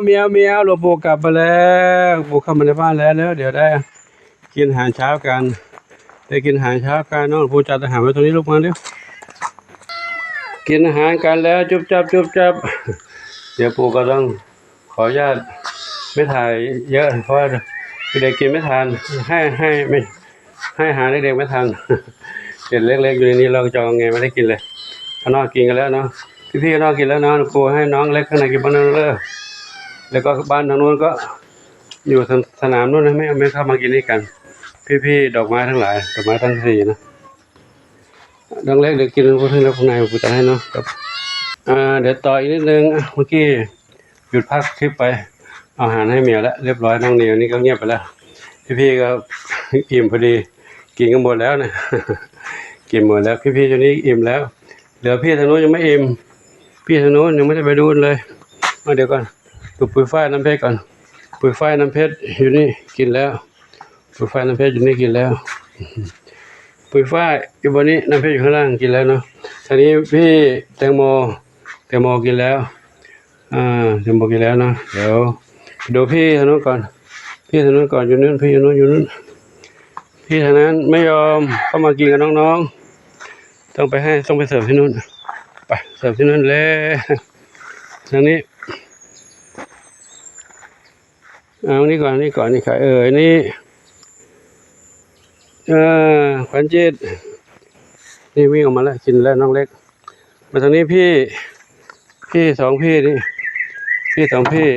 เมียวหลวงปู่กลับมาแล้วปู่เข้ามาในบ้านแล้วเดี๋ยวได้กินอาหารเช้ากันได้กินอาหารเช้ากันน้องหลวงปู่จัดอาหารไว้ตรงนี้ลูกมาเดี๋ยวกินอาหารกันแล้วจุ๊บจับเดี๋ยวปู่ก็ต้องขออนุญาตไม่ถ่ายเยอะเพราะว่าเด็กกินไม่ทานให้ไม่ให้อาหารเด็กไม่ทานเด็กเล็กๆอยู่ในนี้เราจะเอาไงไม่ได้กินเลยข้างนอกกินกันแล้วเนาะพี่ข้างนอกกินแล้วเนาะปู่ให้น้องเล็กข้างในกินบ้างนั่นเลยแล้วก็บ้านทางนู้นก็อยู่สนามนู้นนะไม่เข้ามากินนี่กันพี่ดอกไม้ทั้งหลายดอกไม้ทั้งสี่นะน้องเล็กเดี๋ยวกินพวกที่เราข้างในปู่จะให้เนาะครับเดี๋ยวต่ออีกนิดนึงเมื่อกี้หยุดพักคลิปไปเอาอาหารให้เมียแล้วเรียบร้อยน้องเนียวนี่ก็เงียบไปแล้วพี่ก็อิ่มพอดีกินกันหมดแล้วนะกินหมดแล้วพี่ตัวนี้อิ่มแล้วเหลือพี่ทางโน้นยังไม่อิ่มพี่ทางโน้นยังไม่ได้ไปดูเลยมาเดี๋ยวก่อนดูปุ๋ยฝ้ายน้ำเพชรก่อนปุ๋ยฝ้ายน้ำเพชรอยู่นี่กินแล้วปุ๋ยฝ้ายน้ำเพชรอยู่นี่กินแล้วปุ๋ยฝ้ายอยู่บนนี้น้ำเพชรอยู่ข้างล่างกินแล้วเนาะทีนี้พี่แตงโมกินแล้วแตงโมกินแล้วเนาะเดี๋ยวดูพี่ทางโน้นก่อนพี่ทางโน้นก่อนอยู่นู้นพี่อยู่นู้นพี่ทางนั้นไม่ยอมเข้ามากินกับน้องๆต้องไปเสิร์ฟที่นู้นไปเสิร์ฟที่นู้นเลยทางนี้เอานี่ก่อนนี่ค่ะนี่ขวัญจิตนี่วิ่งออกมาแล้วกินแล้วน้องเล็กมาทางนี้พี่สองพี่นี่พี่สองพี่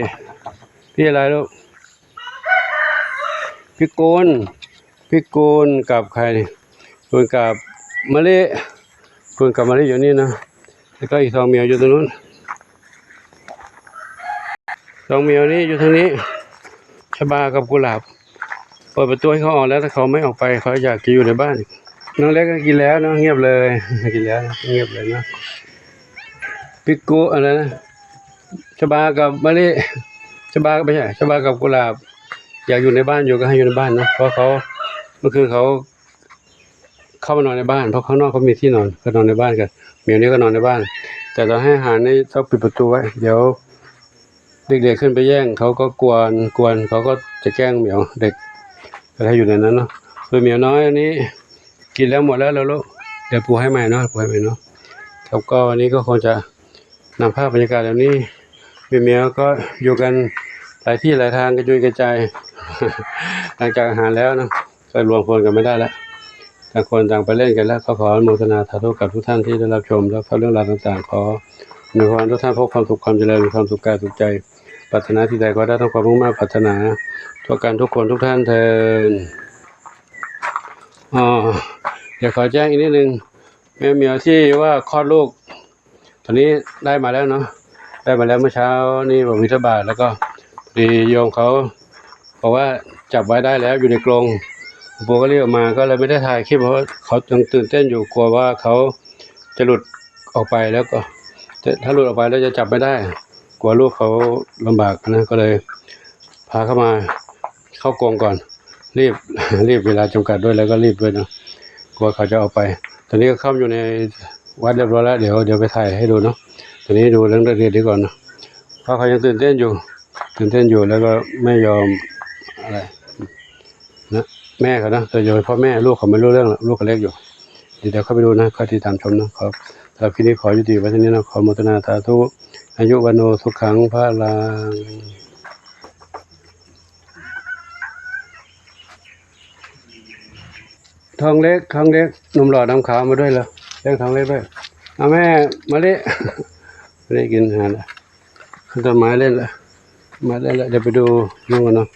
อะไรลูกพี่โกนกับใครนี่โกนกับมะลิอยู่นี่นะแล้วก็อีก2 เมียวอยู่ตรงนู้น2 เมียวนี่อยู่ทางนี้ชบากับกุหลาบเปิดประตูให้เขาออกแล้วถ้าเขาไม่ออกไปเขาอยากจะอยู่ในบ้านน้องเล็กก็กินแล้วนะเงียบเลยกินแล้วเงียบเลยนะพี่โกอะไรนะชบากับมะลิชบาไม่ใช่ชบากับกุหลาบอยากอยู่ในบ้านอยู่ก็ให้อยู่ในบ้านนะเพราะเขาเมื่อคืนเขาเข้ามานอนในบ้านเพราะข้างนอกเขามีที่นอนก็นอนในบ้านกันเหมียวนี้ก็นอนในบ้านแต่ตอนให้อาหารนี่ต้องปิดประตูไว้เดี๋ยวเด็กๆขึ้นไปแย่งเขาก็กวนเขาก็จะแกล้งเหมียวเด็กจะให้อยู่ในนั้นเนาะส่วนเหมียวน้อยอันนี้กินแล้วหมดแล้วลูกเดี๋ยวปูให้ใหม่เนาะครับก็วันนี้ก็คงจะนำภาพบรรยากาศแบบนี้เหมียวก็อยู่กันหลายที่หลายทางกระจุยกระจายหลังจากอาหารแล้วนะก็รวมพลกันไม่ได้แล้วต่างคนต่างไปเล่นกันแล้วขออนุโมทนาสาธุกับทุกท่านที่ได้รับชมแล้วเรื่องราวต่างๆขออวยพรทุกท่านพบความสุขความเจริญความสุขกายสุขใจปรารถนาที่ใดก็ได้ทั้งความมุ่งมั่นปรารถนาทั่วกันทุกคนทุกท่านเถิดเดี๋ยวขอแจ้งอีกนิดนึงแม่เหมียวที่ว่าคลอดลูกตอนนี้ได้มาแล้วเนาะได้มาแล้วเมื่อเช้านี่บอกวิทบาทแล้วก็ดีโยมเขาบอกว่าจับไว้ได้แล้วอยู่ในกรงปู่ก็เรียกออกมาก็เลยไม่ได้ถ่ายคลิปเพราะเขายังตื่นเต้นอยู่กลัวว่าเขาจะหลุดออกไปแล้วก็ถ้าหลุดออกไปแล้วจะจับไม่ได้กลัวลูกเขาลำบากนะก็เลยพาเข้ามาเข้ากรงก่อนรีบเวลาจำกัดด้วยแล้วก็รีบด้วยนะกลัวเขาจะออกไปตอนนี้ก็เข้าอยู่ในวัดเรียบร้อยแล้วเดี๋ยวไปถ่ายให้ดูเนาะตอนนี้ดูเรื่องเรียนดีก่อนนะเพราะเขายังตื่นเต้นอยู่แล้วก็ไม่ยอมอะไรนะแม่เขานะแต่โดยพ่อแม่ลูกเขาไม่รู้เรื่องลูกเขาเล็กอยู่เดี๋ยวเข้าไปดูนะเข้าที่ตามชมนะครับสำหรับคลิปนี้ขอยุติไว้ที่นี้นะขอโมทนาสาธุอายุวันโนสุขังพระลังทองเล็กหนุ่มหล่อดำขาวมาด้วยเหรอเลี้ยงทองเล็กด้วยเอาแม่มาเล่กินอาหารขึ้นต้นไม้เล่นละมาเล่นละเดี๋ยวไปดูนู่นกันเนาะ